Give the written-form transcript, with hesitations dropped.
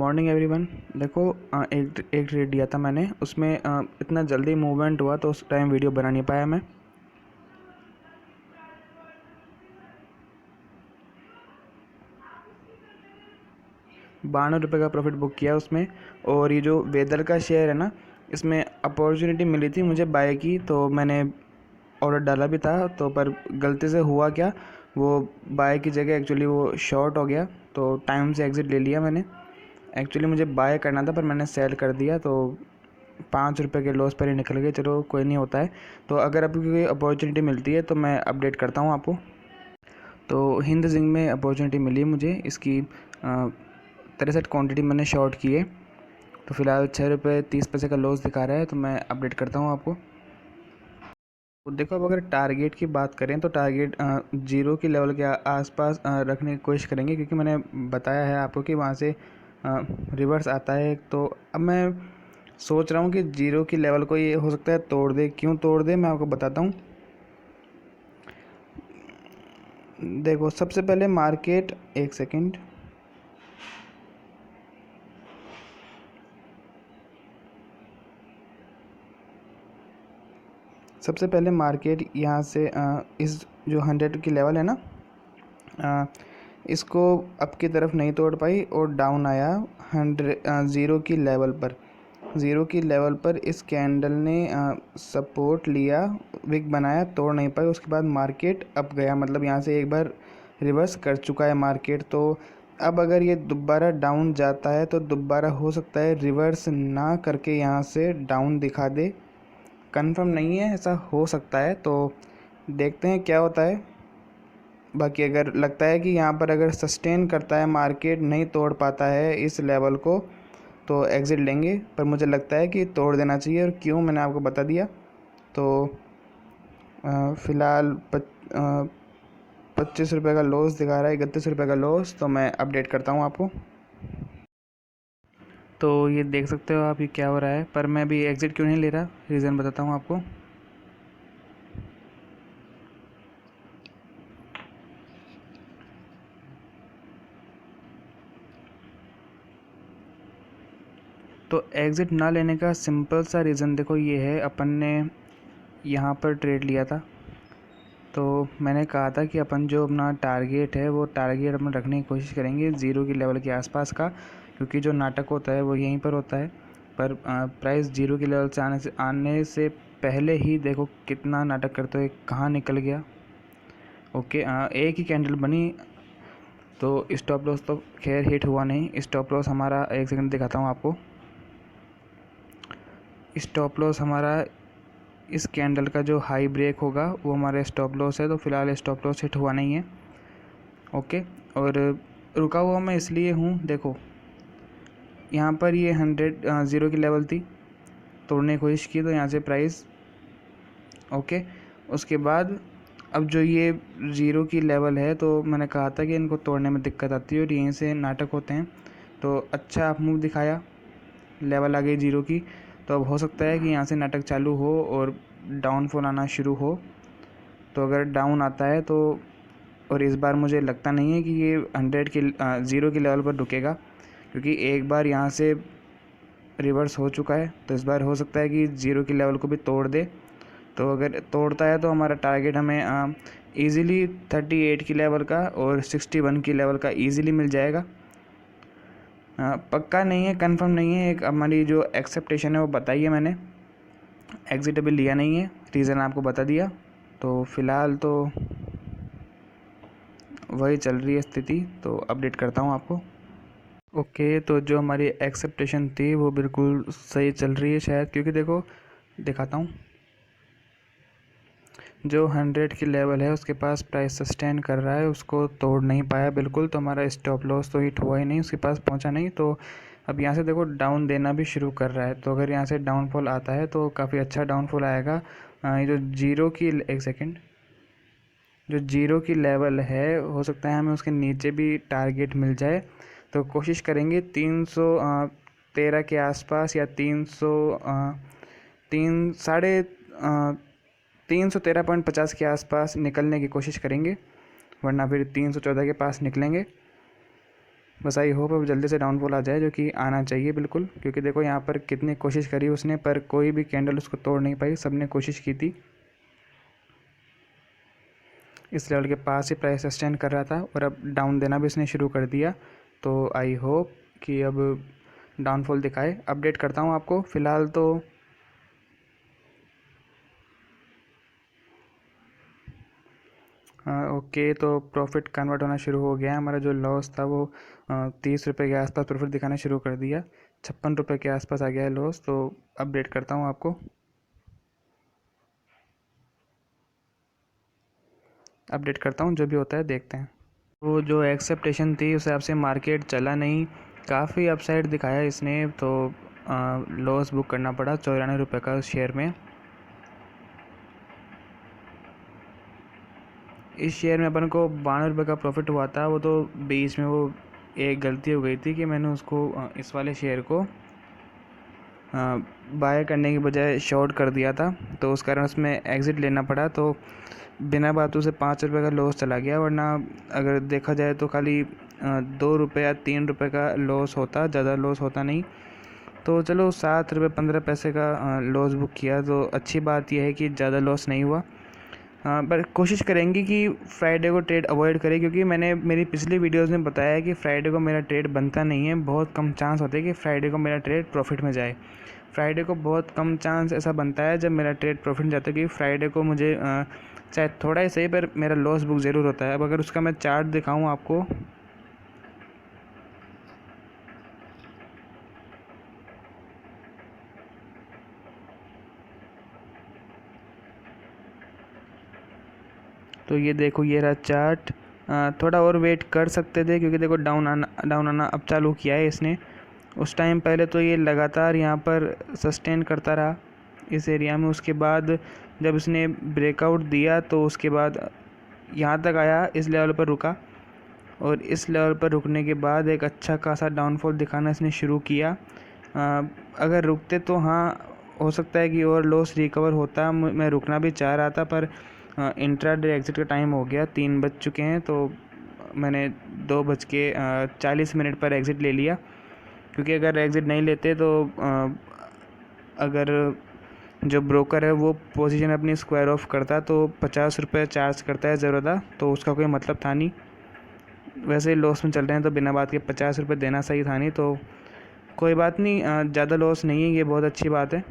Morning everyone. देखो एक trade दिया था मैंने, उसमें इतना जल्दी मूवमेंट हुआ तो उस टाइम वीडियो बना नहीं पाया मैं। ₹92 का प्रॉफिट बुक किया उसमें। और ये जो वेदर का शेयर है ना, इसमें अपॉर्चुनिटी मिली थी मुझे बाय की, तो मैंने ऑर्डर डाला भी था। तो पर गलती से हुआ क्या, वो बाय की जगह एक्चुअली वो शॉर्ट हो गया, तो टाइम से एग्ज़िट ले लिया मैंने। एक्चुअली मुझे बाय करना था पर मैंने सेल कर दिया, तो ₹5 के लॉस पर ही निकल गए। चलो कोई नहीं, होता है। तो अगर आपको कोई अपॉर्चुनिटी मिलती है तो मैं अपडेट करता हूँ आपको। तो हिंद जिंक में अपॉर्चुनिटी मिली मुझे, इसकी 63 क्वांटिटी मैंने शॉर्ट की है। तो फिलहाल ₹6.30 का लॉस दिखा रहा है, तो मैं अपडेट करता हूँ आपको। तो देखो, अब अगर टारगेट की बात करें तो टारगेट जीरो की लेवल के आसपास रखने की कोशिश करेंगे, क्योंकि मैंने बताया है आपको कि वहाँ से रिवर्स आता है। तो अब मैं सोच रहा हूँ कि जीरो की लेवल को ये हो सकता है तोड़ दे। क्यों तोड़ दे, मैं आपको बताता हूँ। देखो, सबसे पहले मार्केट, एक सेकंड, सबसे पहले मार्केट यहाँ से इस जो 100 की लेवल है ना, इसको अप की तरफ नहीं तोड़ पाई और डाउन आया 0 की लेवल पर। 0 की लेवल पर इस कैंडल ने सपोर्ट लिया, विक बनाया, तोड़ नहीं पाई। उसके बाद मार्केट अप गया, मतलब यहाँ से एक बार रिवर्स कर चुका है मार्केट। तो अब अगर ये दोबारा डाउन जाता है तो दोबारा हो सकता है रिवर्स ना करके यहाँ से डाउन दिखा दे। कंफर्म नहीं है, ऐसा हो सकता है, तो देखते हैं क्या होता है। बाकी अगर लगता है कि यहाँ पर अगर सस्टेन करता है, मार्केट नहीं तोड़ पाता है इस लेवल को, तो एग्ज़िट लेंगे। पर मुझे लगता है कि तोड़ देना चाहिए, और क्यों मैंने आपको बता दिया। तो फ़िलहाल ₹25 का लॉस दिखा रहा है, ₹31 का लॉस। तो मैं अपडेट करता हूँ आपको। तो ये देख सकते हो आप, ये क्या हो रहा है। पर मैं अभी एग्ज़िट क्यों नहीं ले रहा, रीज़न बताता हूँ आपको। तो एग्ज़िट ना लेने का सिंपल सा रीज़न देखो ये है, अपन ने यहाँ पर ट्रेड लिया था। तो मैंने कहा था कि अपन जो अपना टारगेट है वो टारगेट अपन रखने की कोशिश करेंगे जीरो की लेवल के आसपास का, क्योंकि जो नाटक होता है वो यहीं पर होता है। पर प्राइस जीरो की लेवल से आने से पहले ही देखो कितना नाटक करते हुए कहाँ निकल गया। ओके, एक ही कैंडल बनी, तो स्टॉप लॉस तो खैर हिट हुआ नहीं। स्टॉप लॉस हमारा, एक सेकंड दिखाता हूँ आपको। स्टॉप लॉस हमारा इस कैंडल का जो हाई ब्रेक होगा वो हमारा स्टॉप लॉस है। तो फिलहाल स्टॉप लॉस हिट हुआ नहीं है। ओके, और रुका हुआ मैं इसलिए हूँ, देखो यहाँ पर ये 0 की लेवल थी, तोड़ने की कोशिश की, तो यहाँ से प्राइस ओके। उसके बाद अब जो ये 0 की लेवल है, तो मैंने कहा था कि इनको तोड़ने में दिक्कत आती है और यहीं से नाटक होते हैं। तो अच्छा आप मूव दिखाया, लेवल आ गई 0 की। तो अब हो सकता है कि यहाँ से नाटक चालू हो और डाउनफॉल आना शुरू हो। तो अगर डाउन आता है तो, और इस बार मुझे लगता नहीं है कि ये 0 की लेवल पर रुकेगा, क्योंकि एक बार यहाँ से रिवर्स हो चुका है। तो इस बार हो सकता है कि 0 की लेवल को भी तोड़ दे। तो अगर तोड़ता है तो हमारा टारगेट हमें ईज़िली 38 की लेवल का और 61 की लेवल का ईज़िली मिल जाएगा। पक्का नहीं है, कंफर्म नहीं है। एक हमारी जो एक्सेप्टेशन है वो बताई है मैंने। एग्जिट अभी लिया नहीं है, रीज़न आपको बता दिया। तो फ़िलहाल तो वही चल रही है स्थिति, तो अपडेट करता हूँ आपको। ओके, तो जो हमारी एक्सेप्टेशन थी वो बिल्कुल सही चल रही है शायद, क्योंकि देखो दिखाता हूँ, जो 100 की लेवल है उसके पास प्राइस सस्टेन कर रहा है, उसको तोड़ नहीं पाया बिल्कुल। तो हमारा स्टॉप लॉस तो हिट हुआ ही नहीं, उसके पास पहुंचा नहीं। तो अब यहाँ से देखो डाउन देना भी शुरू कर रहा है। तो अगर यहाँ से डाउनफॉल आता है तो काफ़ी अच्छा डाउनफॉल आएगा। ये जो जीरो की, एक सेकेंड, जो जीरो की लेवल है हो सकता है हमें उसके नीचे भी टारगेट मिल जाए। तो कोशिश करेंगे 313 के आसपास, या 313.50 के आसपास निकलने की कोशिश करेंगे, वरना फिर 314 के पास निकलेंगे। बस आई होप अब जल्दी से डाउनफॉल आ जाए, जो कि आना चाहिए बिल्कुल, क्योंकि देखो यहाँ पर कितनी कोशिश करी उसने, पर कोई भी कैंडल उसको तोड़ नहीं पाई, सबने कोशिश की थी। इस लेवल के पास ही प्राइस सस्टेन कर रहा था और अब डाउन देना भी इसने शुरू कर दिया। तो आई होप कि अब डाउनफॉल दिखाए। अपडेट करता हूँ आपको। फ़िलहाल तो ओके, तो प्रॉफिट कन्वर्ट होना शुरू हो गया है। हमारा जो लॉस था वो 30 रुपये के आसपास प्रॉफिट दिखाना शुरू कर दिया। 56 रुपये के आसपास आ गया है लॉस। तो अपडेट करता हूँ आपको। अपडेट करता हूँ, जो भी होता है देखते हैं। वो जो एक्सेप्टेशन थी उस हिसाब से मार्केट चला नहीं, काफ़ी अपसाइड दिखाया इसने, तो लॉस बुक करना पड़ा 94 रुपये का उस शेयर में। इस शेयर में अपन को 92 रुपये का प्रॉफिट हुआ था। वो तो बीच में वो एक गलती हो गई थी कि मैंने उसको इस वाले शेयर को बाय करने की बजाय शॉर्ट कर दिया था, तो उस कारण उसमें एग्ज़िट लेना पड़ा। तो बिना बातों से 5 रुपये का लॉस चला गया, वरना अगर देखा जाए तो खाली 2 रुपये या 3 रुपये का लॉस होता, ज़्यादा लॉस होता नहीं। तो चलो 7 रुपये 15 पैसे का लॉस बुक किया, तो अच्छी बात यह है कि ज़्यादा लॉस नहीं हुआ। पर कोशिश करेंगे कि फ्राइडे को ट्रेड अवॉइड करें, क्योंकि मैंने मेरी पिछली वीडियोस में बताया है कि फ्राइडे को मेरा ट्रेड बनता नहीं है। बहुत कम चांस होते हैं कि फ्राइडे को मेरा ट्रेड प्रॉफिट में जाए। फ्राइडे को बहुत कम चांस ऐसा बनता है जब मेरा ट्रेड प्रॉफिट में जाता है, क्योंकि फ्राइडे को मुझे चाहे थोड़ा ही सही पर मेरा लॉस बुक ज़रूर होता है। अब अगर उसका मैं चार्ट दिखाऊँ आपको, तो ये देखो, ये रहा चार्ट। थोड़ा और वेट कर सकते थे, क्योंकि देखो डाउन आना अब चालू किया है इसने। उस टाइम पहले तो ये लगातार यहाँ पर सस्टेन करता रहा इस एरिया में। उसके बाद जब इसने ब्रेकआउट दिया तो उसके बाद यहाँ तक आया, इस लेवल पर रुका, और इस लेवल पर रुकने के बाद एक अच्छा खासा डाउनफॉल दिखाना इसने शुरू किया। अगर रुकते तो हाँ, हो सकता है कि और लॉस रिकवर होता। मैं रुकना भी चाह रहा था, पर इंट्राडे एग्ज़िट का टाइम हो गया, 3 बज चुके हैं, तो मैंने 2:40 पर एग्ज़िट ले लिया। क्योंकि अगर एग्ज़िट नहीं लेते तो अगर जो ब्रोकर है वो पोजीशन अपनी स्क्वायर ऑफ करता तो 50 रुपये चार्ज करता है ज़रूरत, तो उसका कोई मतलब था नहीं। वैसे लॉस में चल रहे हैं तो बिना बात के 50 रुपये देना सही था नहीं, तो कोई बात नहीं, ज़्यादा लॉस नहीं है, ये बहुत अच्छी बात है।